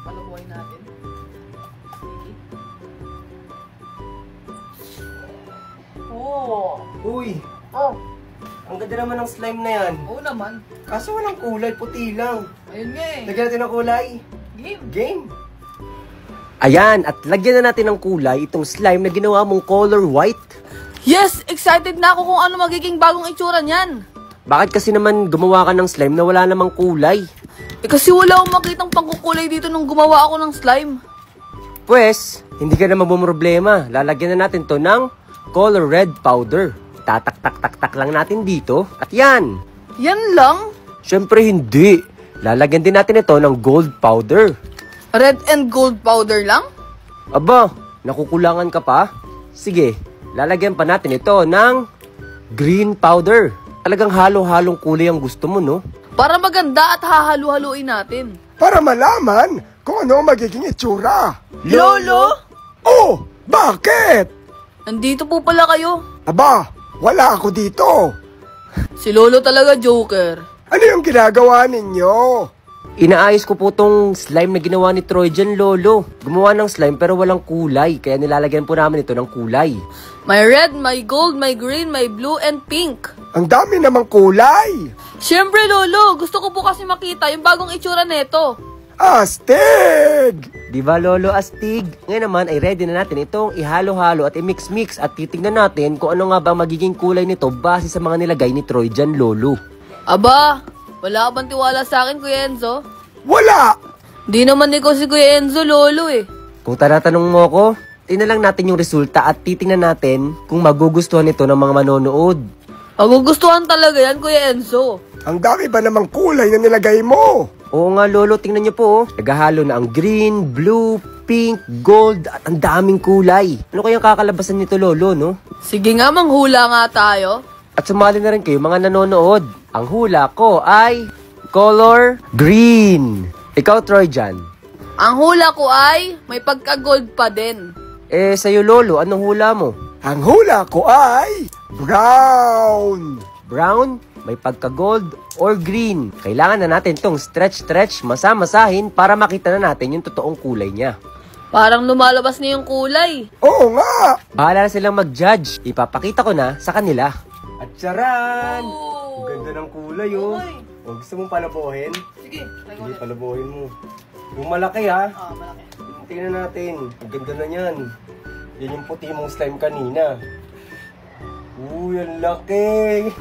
Palubuhay natin. Oh. Uy, Oh. ang ganda naman ng slime na yan. Oo naman. Kaso walang kulay, puti lang. Ayun nga eh. Lagyan natin ng kulay. Game. Game. Ayan, at lagyan na natin ng kulay itong slime na ginawa mong color white. Yes! Excited na ako kung ano magiging bagong itsura niyan. Bakit kasi naman gumawa ka ng slime na wala namang kulay? Eh kasi wala akong makitang pangkukulay dito nung gumawa ako ng slime. Pwes, hindi ka na mamumroblema. Lalagyan na natin to ng color red powder. Tatak-tak-tak-tak lang natin dito. At yan. Yan lang? Syempre hindi. Lalagyan din natin ito ng gold powder. Red and gold powder lang? Aba, nakukulangan ka pa? Sige, lalagyan pa natin ito ng green powder. Talagang halo-halong kulay ang gusto mo, no? Para maganda at hahalu-haluin natin. Para malaman kung ano magiging itsura. Lolo? Oh, bakit? Nandito po pala kayo. Aba, wala ako dito. Si Lolo talaga joker. Ano yung ginagawa ninyo? Inaayos ko po tong slime na ginawa ni Troy dyan, Lolo. Gumawa ng slime pero walang kulay, kaya nilalagyan po namin ito ng kulay. May red, may gold, may green, may blue, and pink. Ang dami namang kulay. Siyempre, Lolo. Gusto ko po kasi makita yung bagong itsura neto. Astig! Di ba, Lolo Astig? Ngayon naman ay ready na natin itong ihalo-halo at i-mix-mix at titignan natin kung ano nga ba magiging kulay nito base sa mga nilagay ni Troy dyan, Lolo. Aba, wala ka bang tiwala sa akin, Kuya Enzo? Wala! Di naman ikaw si Kuya Enzo, Lolo eh. Kung tinatanong mo ko, tingnan lang natin yung resulta at titingnan natin kung magugustuhan ito ng mga manonood. Magugustuhan talaga yan, Kuya Enzo. Ang dami ba namang kulay na nilagay mo? Oo nga, Lolo, tingnan niyo po. Naghahalo na ang green, blue, pink, gold at ang daming kulay. Ano kayang kakalabasan nito, Lolo, no? Sige nga, manghula nga tayo. At sumali na rin kayo mga nanonood. Ang hula ko ay color green. Ikaw, Troy, dyan. Ang hula ko ay may pagka-gold pa din. Eh, sa'yo, Lolo, anong hula mo? Ang hula ko ay brown. Brown, may pagka-gold, or green. Kailangan na natin tong stretch-stretch, masa-masahin para makita na natin yung totoong kulay niya. Parang lumalabas na yung kulay. Oo nga! Bahala na silang mag-judge. Ipapakita ko na sa kanila. At charan! Oh! Ang ganda ng kulay, oh. Okay. O, gusto mong palabohin? Sige, Sige, palabohin mo. Yung malaki, ha? malaki. Tingnan natin. Ang ganda na yan. Yan yung puti mong slime kanina. Uy, ang laki!